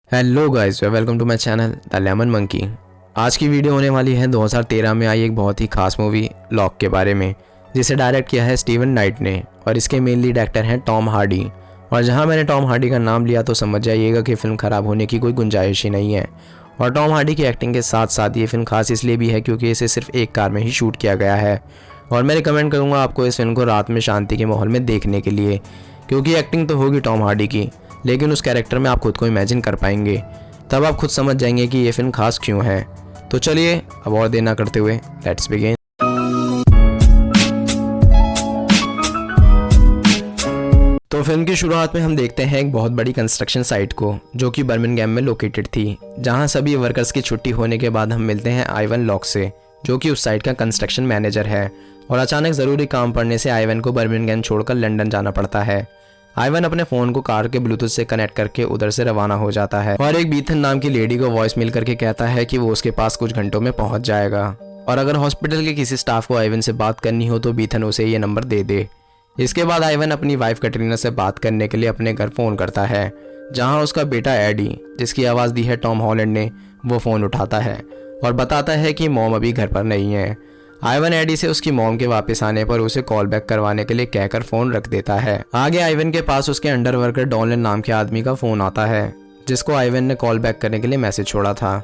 Hello guys, welcome to my channel the lemon monkey. आज की video होने वाली है 2013 में आई एक बहुत ही खास मूवी लॉक के बारे में, जिसे डायरेक्ट किया है स्टीवन नाइट ने और इसके मेन लीड एक्टर हैं टॉम हार्डी। और जहां मैंने टॉम हार्डी का नाम लिया तो समझ जाइएगा कि फिल्म ख़राब होने की कोई गुंजाइश ही नहीं है। और टॉम हार्डी की एक्टिंग के साथ साथ ये फिल्म खास इसलिए भी है क्योंकि इसे सिर्फ एक कार में ही शूट किया गया है। और मैं रिकमेंड करूँगा आपको इस फिल्म को रात में शांति के माहौल में देखने के लिए, क्योंकि एक्टिंग तो होगी टॉम हार्डी की, लेकिन उस कैरेक्टर में आप खुद को इमेजिन कर पाएंगे। तब आप खुद समझ जाएंगे कि ये फिल्म खास क्यों है। तो चलिए अब और देर ना करते हुए लेट्स बिगिन। तो फिल्म की शुरुआत में हम देखते हैं एक बहुत बड़ी कंस्ट्रक्शन साइट को, जो कि बर्मिंघम में लोकेटेड थी, जहां सभी वर्कर्स की छुट्टी होने के बाद हम मिलते हैं आइवन लॉक से, जो कि उस साइट का कंस्ट्रक्शन मैनेजर है। और अचानक ज़रूरी काम पड़ने से आइवन को बर्मिंघम छोड़कर लंदन जाना पड़ता है। आइवन अपने फ़ोन को कार के ब्लूटूथ से कनेक्ट करके उधर से रवाना हो जाता है और एक बीथन नाम की लेडी को वॉइस मेल करके कहता है कि वो उसके पास कुछ घंटों में पहुंच जाएगा। और अगर हॉस्पिटल के किसी स्टाफ को आइवन से बात करनी हो तो बीथन उसे ये नंबर दे दे। इसके बाद आइवन अपनी वाइफ कैटरीना से बात करने के लिए अपने घर फ़ोन करता है, जहाँ उसका बेटा एडी, जिसकी आवाज़ दी है टॉम हॉलैंड ने, वो फ़ोन उठाता है और बताता है कि मॉम अभी घर पर नहीं है। आइवन एडी से उसकी मॉम के वापस आने पर उसे कॉल बैक करवाने के लिए कहकर फोन रख देता है। आगे आइवन के पास उसके अंडर वर्कर डॉलन नाम के आदमी का फोन आता है, जिसको आइवन ने कॉल बैक करने के लिए मैसेज छोड़ा था।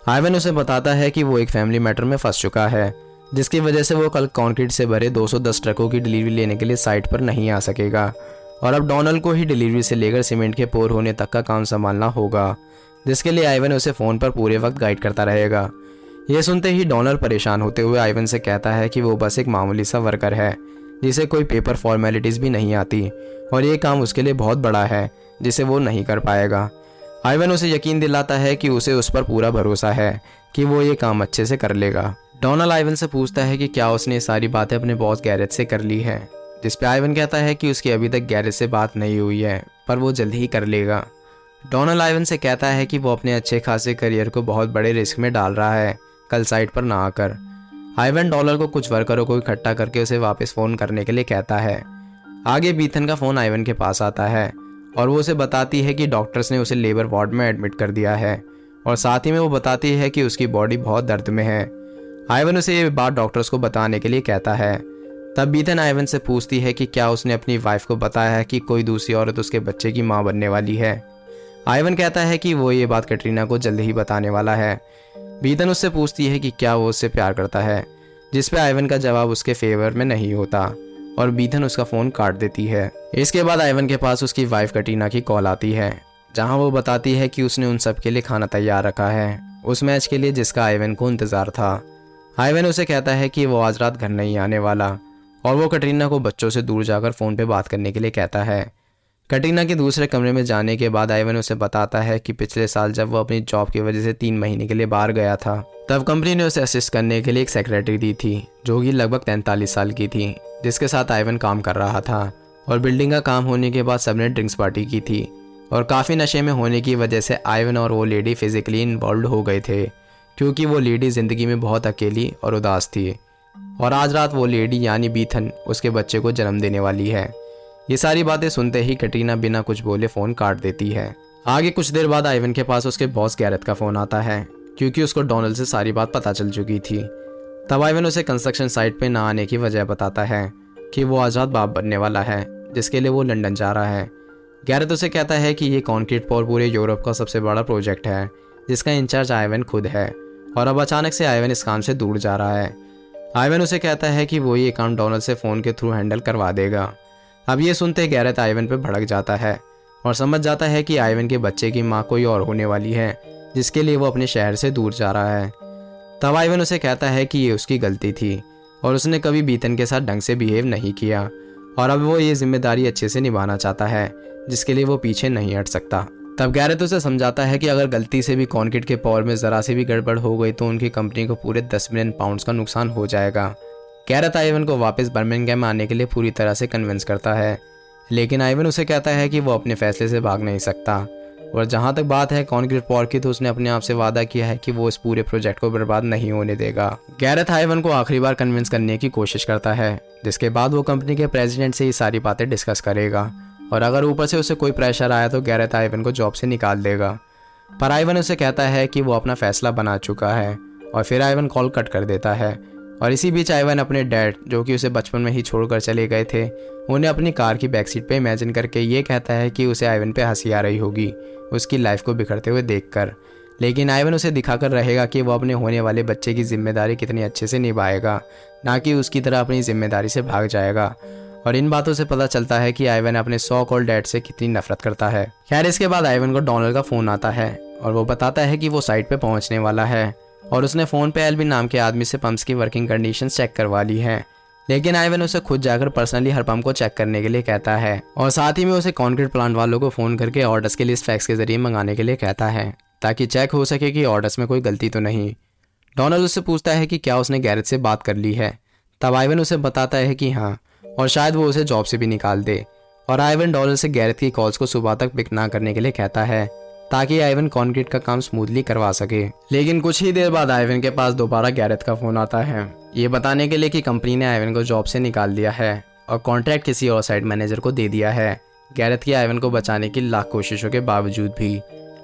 आइवन उसे बताता है कि वो एक फैमिली मैटर में फंस चुका है, जिसकी वजह से वो कल कंक्रीट से भरे 210 ट्रकों की डिलीवरी लेने के लिए साइट पर नहीं आ सकेगा और अब डोनाल्ड को ही डिलीवरी से लेकर सीमेंट के पोर होने तक का काम संभालना होगा, जिसके लिए आइवन उसे फ़ोन पर पूरे वक्त गाइड करता रहेगा। ये सुनते ही डोनाल्ड परेशान होते हुए आइवन से कहता है कि वो बस एक मामूली सा वर्कर है, जिसे कोई पेपर फॉर्मेलिटीज़ भी नहीं आती और ये काम उसके लिए बहुत बड़ा है जिसे वो नहीं कर पाएगा। आइवन उसे यकीन दिलाता है कि उसे उस पर पूरा भरोसा है कि वो ये काम अच्छे से कर लेगा। डोनाल्ड आइवन से पूछता है कि क्या उसने सारी बातें अपने बॉस गैरेज से कर ली है, जिस पे आइवन कहता है कि उसकी अभी तक गैरेज से बात नहीं हुई है, पर वो जल्द ही कर लेगा। डोनाल्ड आइवन से कहता है कि वो अपने अच्छे खासे करियर को बहुत बड़े रिस्क में डाल रहा है कल साइट पर ना आकर। आइवन डॉलर को कुछ वर्करों को इकट्ठा करके उसे वापस फ़ोन करने के लिए कहता है। आगे बीथन का फ़ोन आइवन के पास आता है और वो उसे बताती है कि डॉक्टर्स ने उसे लेबर वार्ड में एडमिट कर दिया है और साथ ही में वो बताती है कि उसकी बॉडी बहुत दर्द में है। आइवन उसे ये बात डॉक्टर्स को बताने के लिए कहता है। तब बीथन आइवन से पूछती है कि क्या उसने अपनी वाइफ को बताया है कि कोई दूसरी औरत उसके बच्चे की माँ बनने वाली है। आइवन कहता है कि वो ये बात कैटरीना को जल्द ही बताने वाला है। बीथन उससे पूछती है कि क्या वो उससे प्यार करता है, जिस पे आइवन का जवाब उसके फेवर में नहीं होता और बीथन उसका फ़ोन काट देती है। इसके बाद आइवन के पास उसकी वाइफ कैटरीना की कॉल आती है, जहां वो बताती है कि उसने उन सब के लिए खाना तैयार रखा है उस मैच के लिए जिसका आइवन को इंतज़ार था। आइवन उसे कहता है कि वो आज रात घर नहीं आने वाला और वो कैटरीना को बच्चों से दूर जाकर फ़ोन पर बात करने के लिए कहता है। कैटरीना के दूसरे कमरे में जाने के बाद आइवन उसे बताता है कि पिछले साल जब वो अपनी जॉब की वजह से 3 महीने के लिए बाहर गया था, तब कंपनी ने उसे असिस्ट करने के लिए एक सेक्रेटरी दी थी, जो कि लगभग 43 साल की थी, जिसके साथ आइवन काम कर रहा था। और बिल्डिंग का काम होने के बाद सबने ड्रिंक्स पार्टी की थी और काफ़ी नशे में होने की वजह से आइवन और वो लेडी फिजिकली इन्वॉल्व हो गए थे, क्योंकि वो लेडी ज़िंदगी में बहुत अकेली और उदास थी। और आज रात वो लेडी यानी बीथन उसके बच्चे को जन्म देने वाली है। ये सारी बातें सुनते ही कैटरीना बिना कुछ बोले फ़ोन काट देती है। आगे कुछ देर बाद आइवन के पास उसके बॉस गैरेथ का फ़ोन आता है, क्योंकि उसको डोनाल्ड से सारी बात पता चल चुकी थी। तब आइवन उसे कंस्ट्रक्शन साइट पे ना आने की वजह बताता है कि वो आज रात बाप बनने वाला है, जिसके लिए वो लंदन जा रहा है। गैरेथ उसे कहता है कि ये कॉन्क्रीट पर पूरे यूरोप का सबसे बड़ा प्रोजेक्ट है, जिसका इंचार्ज आइवन खुद है और अब अचानक से आइवन इस काम से दूर जा रहा है। आइवन उसे कहता है कि वो ये काम डोनाल्ड से फ़ोन के थ्रू हैंडल करवा देगा। अब ये सुनते गैरेथ आइवन पे भड़क जाता है और समझ जाता है कि आइवन के बच्चे की माँ कोई और होने वाली है, जिसके लिए वो अपने शहर से दूर जा रहा है। तब आइवन उसे कहता है कि ये उसकी गलती थी और उसने कभी बीथन के साथ ढंग से बिहेव नहीं किया और अब वो ये जिम्मेदारी अच्छे से निभाना चाहता है, जिसके लिए वो पीछे नहीं हट सकता। तब गैरेथ उसे समझाता है कि अगर गलती से भी कंक्रीट के पावर में ज़रा सी भी गड़बड़ हो गई तो उनकी कंपनी को पूरे 10 मिलियन पाउंड्स का नुकसान हो जाएगा। गैरेथ आइवन को वापस बर्मिंघम आने के लिए पूरी तरह से कन्विंस करता है, लेकिन आइवन उसे कहता है कि वो अपने फैसले से भाग नहीं सकता। और जहाँ तक बात है कंक्रीट पावर की, तो उसने अपने आप से वादा किया है कि वो इस पूरे प्रोजेक्ट को बर्बाद नहीं होने देगा। गैरेथ आइवन को आखिरी बार कन्विंस करने की कोशिश करता है, जिसके बाद वो कंपनी के प्रेसिडेंट से ये सारी बातें डिस्कस करेगा और अगर ऊपर से उसे कोई प्रेशर आया तो गैरेथ आइवन को जॉब से निकाल देगा। पर आइवन उसे कहता है कि वो अपना फैसला बना चुका है और फिर आइवन कॉल कट कर देता है। और इसी बीच आइवन अपने डैड, जो कि उसे बचपन में ही छोड़कर चले गए थे, उन्हें अपनी कार की बैक सीट पे इमेजिन करके ये कहता है कि उसे आइवन पे हंसी आ रही होगी उसकी लाइफ को बिखरते हुए देखकर। लेकिन आइवन उसे दिखाकर रहेगा कि वो अपने होने वाले बच्चे की जिम्मेदारी कितनी अच्छे से निभाएगा, ना कि उसकी तरह अपनी जिम्मेदारी से भाग जाएगा। और इन बातों से पता चलता है कि आइवन अपने सॉ कॉल्ड डैड से कितनी नफरत करता है। खैर, इसके बाद आइवन को डोनाल्ड का फोन आता है और वो बताता है कि वो साइट पे पहुंचने वाला है और उसने फ़ोन पे एल्विन नाम के आदमी से पंप्स की वर्किंग कंडीशंस चेक करवा ली है। लेकिन आइवन उसे खुद जाकर पर्सनली हर पंप को चेक करने के लिए कहता है और साथ ही में उसे कंक्रीट प्लांट वालों को फ़ोन करके ऑर्डर्स के लिस्ट फैक्स के जरिए मंगाने के लिए कहता है, ताकि चेक हो सके कि ऑर्डर्स में कोई गलती तो नहीं। डोनाल्ड उससे पूछता है कि क्या उसने गैरेज से बात कर ली है। तब आइवन उसे बताता है कि हाँ, और शायद वो उसे जॉब से भी निकाल दे। और आइवन डोनाल्ड से गैरेज की कॉल्स को सुबह तक पिक ना करने के लिए कहता है, ताकि आइवन कंक्रीट का काम स्मूथली करवा सके। लेकिन कुछ ही देर बाद आइवन के पास दोबारा गैरेज का फोन आता है, ये बताने के लिए कि कंपनी ने आइवन को जॉब से निकाल दिया है और कॉन्ट्रैक्ट किसी और साइट मैनेजर को दे दिया है। गैरेज की आइवन को बचाने की लाख कोशिशों के बावजूद भी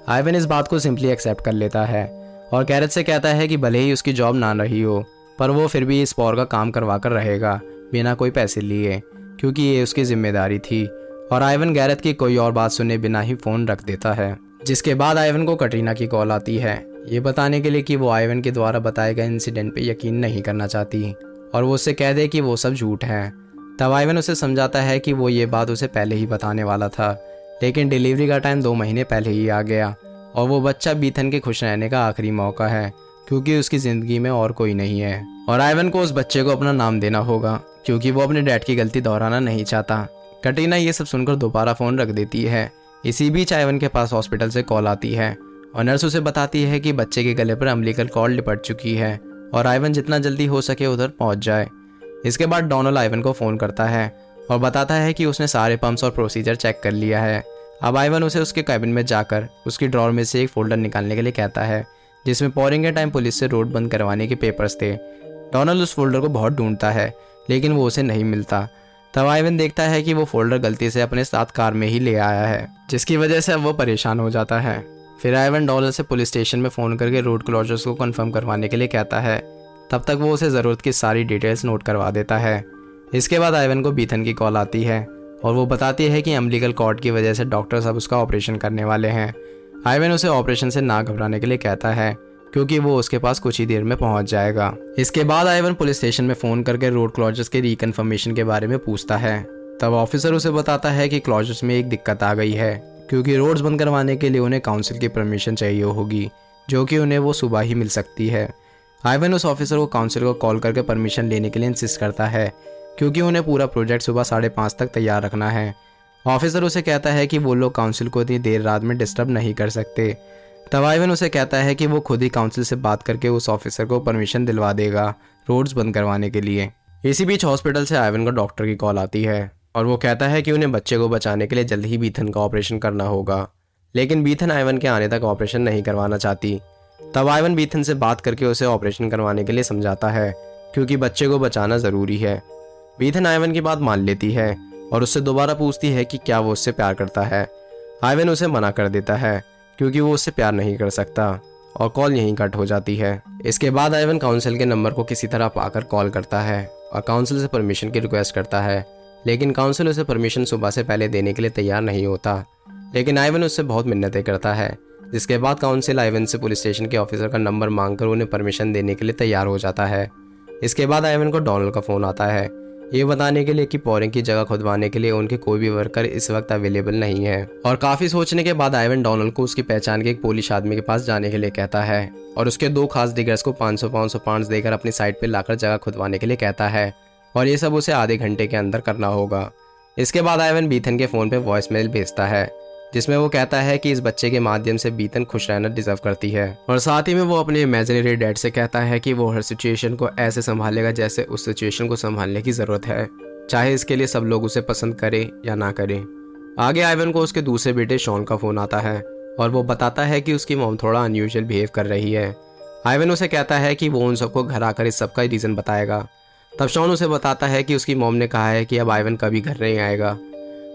आइवन इस बात को सिंपली एक्सेप्ट कर लेता है और गैरेज से कहता है कि भले ही उसकी जॉब ना रही हो, पर वो फिर भी इस पॉर का काम करवा कर रहेगा बिना कोई पैसे लिए, क्योंकि ये उसकी जिम्मेदारी थी। और आइवन गैरेज की कोई और बात सुने बिना ही फ़ोन रख देता है। जिसके बाद आइवन को कटरीना की कॉल आती है, ये बताने के लिए कि वो आइवन के द्वारा बताए गए इंसिडेंट पे यकीन नहीं करना चाहती और वो उससे कह दे कि वो सब झूठ है। तब आइवन उसे समझाता है कि वो ये बात उसे पहले ही बताने वाला था, लेकिन डिलीवरी का टाइम 2 महीने पहले ही आ गया और वो बच्चा बीथन के खुश रहने का आखिरी मौका है, क्योंकि उसकी ज़िंदगी में और कोई नहीं है और आइवन को उस बच्चे को अपना नाम देना होगा, क्योंकि वो अपने डैड की गलती दोहराना नहीं चाहता। कटरीना ये सब सुनकर दोबारा फ़ोन रख देती है। इसी बीच आइवन के पास हॉस्पिटल से कॉल आती है और नर्स उसे बताती है कि बच्चे के गले पर अम्बिलिकल कॉर्ड लिपट चुकी है और आइवन जितना जल्दी हो सके उधर पहुंच जाए। इसके बाद डोनाल्ड आइवन को फ़ोन करता है और बताता है कि उसने सारे पंप्स और प्रोसीजर चेक कर लिया है। अब आइवन उसे उसके कैबिन में जाकर उसकी ड्रॉर में से एक फोल्डर निकालने के लिए कहता है, जिसमें पोरिंग के टाइम पुलिस से रोड बंद करवाने के पेपर्स थे। डोनाल्ड उस फोल्डर को बहुत ढूंढता है, लेकिन वो उसे नहीं मिलता। तब आइवन देखता है कि वो फोल्डर गलती से अपने साथ कार में ही ले आया है, जिसकी वजह से अब वो परेशान हो जाता है। फिर आइवन डोनाल्ड से पुलिस स्टेशन में फ़ोन करके रोड क्लोजर्स को कंफर्म करवाने के लिए कहता है। तब तक वो उसे ज़रूरत की सारी डिटेल्स नोट करवा देता है। इसके बाद आइवन को बीथन की कॉल आती है और वो बताती है कि अम्बिलिकल कॉर्ड की वजह से डॉक्टर्स अब उसका ऑपरेशन करने वाले हैं। आइवन उसे ऑपरेशन से ना घबराने के लिए कहता है, क्योंकि वो उसके पास कुछ ही देर में पहुंच जाएगा। इसके बाद आइवन पुलिस स्टेशन में फ़ोन करके रोड क्लोजर्स के रिकन्फर्मेशन के बारे में पूछता है। तब ऑफिसर उसे बताता है कि क्लोजर्स में एक दिक्कत आ गई है, क्योंकि रोड्स बंद करवाने के लिए उन्हें काउंसिल की परमिशन चाहिए होगी, जो कि उन्हें वो सुबह ही मिल सकती है। आइवन उस ऑफिसर को काउंसिल को कॉल करके परमिशन लेने के लिए इंसिस्ट करता है, क्योंकि उन्हें पूरा प्रोजेक्ट सुबह 5:30 तक तैयार रखना है। ऑफिसर उसे कहता है कि वो लोग काउंसिल को इतनी देर रात में डिस्टर्ब नहीं कर सकते। तब आइवन उसे कहता है कि वो खुद ही काउंसिल से बात करके उस ऑफिसर को परमिशन दिलवा देगा रोड्स बंद करवाने के लिए। इसी बीच हॉस्पिटल से आइवन को डॉक्टर की कॉल आती है और वो कहता है कि उन्हें बच्चे को बचाने के लिए जल्द ही बीथन का ऑपरेशन करना होगा, लेकिन बीथन आइवन के आने तक ऑपरेशन नहीं करवाना चाहती। तब आइवन बीथन से बात करके उसे ऑपरेशन करवाने के लिए समझाता है, क्योंकि बच्चे को बचाना ज़रूरी है। बीथन आइवन की बात मान लेती है और उससे दोबारा पूछती है कि क्या वो उससे प्यार करता है। आइवन उसे मना कर देता है, क्योंकि वो उससे प्यार नहीं कर सकता, और कॉल यहीं कट हो जाती है। इसके बाद आइवन काउंसिल के नंबर को किसी तरह पाकर कॉल करता है और काउंसिल से परमिशन की रिक्वेस्ट करता है, लेकिन काउंसिल उसे परमिशन सुबह से पहले देने के लिए तैयार नहीं होता। लेकिन आइवन उससे बहुत मिन्नतें करता है, जिसके बाद काउंसिल आइवन से पुलिस स्टेशन के ऑफिसर का नंबर मांगकर उन्हें परमिशन देने के लिए तैयार हो जाता है। इसके बाद आइवन को डोनाल्ड का फ़ोन आता है, ये बताने के लिए कि पोरिंग की जगह खुदवाने के लिए उनके कोई भी वर्कर इस वक्त अवेलेबल नहीं है। और काफ़ी सोचने के बाद आइवन डोनाल्ड को उसकी पहचान के एक पोलिश आदमी के पास जाने के लिए कहता है और उसके 2 खास डिगर्स को 500 पाउंड्स देकर अपनी साइट पर लाकर जगह खुदवाने के लिए कहता है, और ये सब उसे आधे घंटे के अंदर करना होगा। इसके बाद आइवन बीथन के फ़ोन पर वॉइस मेल भेजता है, जिसमें वो कहता है कि इस बच्चे के माध्यम से बीथन खुश रहना डिजर्व करती है, और साथ ही में वो अपने इमेजिनरी डैड से कहता है कि वो हर सिचुएशन को ऐसे संभालेगा जैसे उस सिचुएशन को संभालने की ज़रूरत है, चाहे इसके लिए सब लोग उसे पसंद करें या ना करें। आगे आइवन को उसके दूसरे बेटे शॉन का फ़ोन आता है और वो बताता है कि उसकी मॉम थोड़ा अनयूजुअल बिहेव कर रही है। आइवन उसे कहता है कि वो उन सबको घर आकर इस सब का रीज़न बताएगा। तब शॉन उसे बताता है कि उसकी मॉम ने कहा है कि अब आइवन कभी घर नहीं आएगा।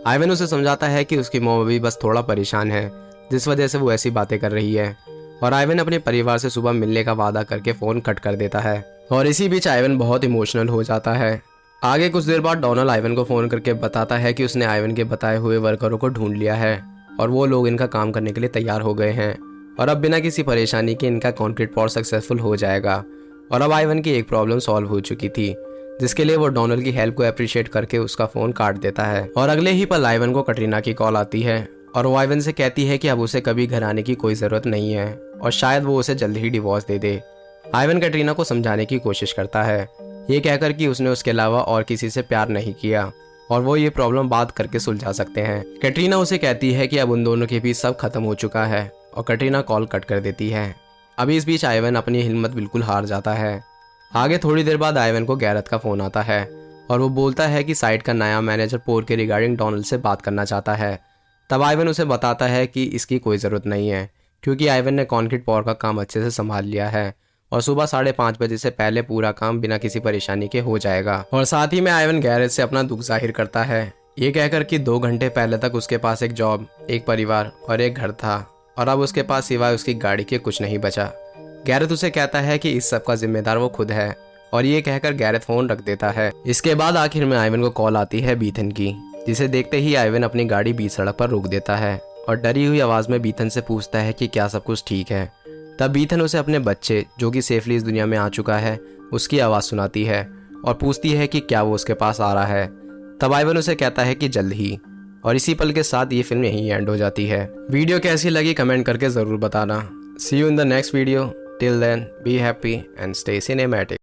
आइवन उसे समझाता है कि उसकी मॉम अभी बस थोड़ा परेशान है, जिस वजह से वो ऐसी बातें कर रही है। और आइवन अपने परिवार से सुबह मिलने का वादा करके फ़ोन कट कर देता है। और इसी बीच आइवन बहुत इमोशनल हो जाता है। आगे कुछ देर बाद डोनाल्ड आइवन को फ़ोन करके बताता है कि उसने आइवन के बताए हुए वर्करों को ढूंढ लिया है और वो लोग इनका काम करने के लिए तैयार हो गए हैं और अब बिना किसी परेशानी के इनका कंक्रीट पॉट सक्सेसफुल हो जाएगा। और अब आइवन की एक प्रॉब्लम सॉल्व हो चुकी थी, जिसके लिए वो डोनाल्ड की हेल्प को अप्रिशिएट करके उसका फ़ोन काट देता है। और अगले ही पल आइवन को कटरीना की कॉल आती है और वो आइवन से कहती है कि अब उसे कभी घर आने की कोई ज़रूरत नहीं है और शायद वो उसे जल्द ही डिवोर्स दे दे। आइवन कटरीना को समझाने की कोशिश करता है, ये कहकर कि उसने उसके अलावा और किसी से प्यार नहीं किया और वो ये प्रॉब्लम बात करके सुलझा सकते हैं। कटरीना उसे कहती है कि अब उन दोनों के बीच सब खत्म हो चुका है और कटरीना कॉल कट कर देती है। अभी इस बीच आइवन अपनी हिम्मत बिल्कुल हार जाता है। आगे थोड़ी देर बाद आइवन को गैरेथ का फ़ोन आता है और वो बोलता है कि साइट का नया मैनेजर पोर के रिगार्डिंग डोनाल्ड से बात करना चाहता है। तब आइवन उसे बताता है कि इसकी कोई ज़रूरत नहीं है क्योंकि आइवन ने कंक्रीट पॉर का काम अच्छे से संभाल लिया है और सुबह 5:30 बजे से पहले पूरा काम बिना किसी परेशानी के हो जाएगा। और साथ ही में आइवन गैरेथ से अपना दुख जाहिर करता है, ये कहकर कि 2 घंटे पहले तक उसके पास एक जॉब, एक परिवार और एक घर था और अब उसके पास सिवाय उसकी गाड़ी के कुछ नहीं बचा। गैरेथ उसे कहता है कि इस सब का जिम्मेदार वो खुद है और ये कहकर गैरेथ फ़ोन रख देता है। इसके बाद आखिर में आइवन को कॉल आती है बीथन की, जिसे देखते ही आइवन अपनी गाड़ी बीच सड़क पर रोक देता है और डरी हुई आवाज़ में बीथन से पूछता है कि क्या सब कुछ ठीक है। तब बीथन उसे अपने बच्चे, जो कि सेफली इस दुनिया में आ चुका है, उसकी आवाज़ सुनाती है और पूछती है कि क्या वो उसके पास आ रहा है। तब आइवन उसे कहता है कि जल्द ही। और इसी पल के साथ ये फिल्म यहीं एंड हो जाती है। वीडियो कैसी लगी कमेंट करके ज़रूर बताना। See you in the next video. Till then be happy and stay cinematic.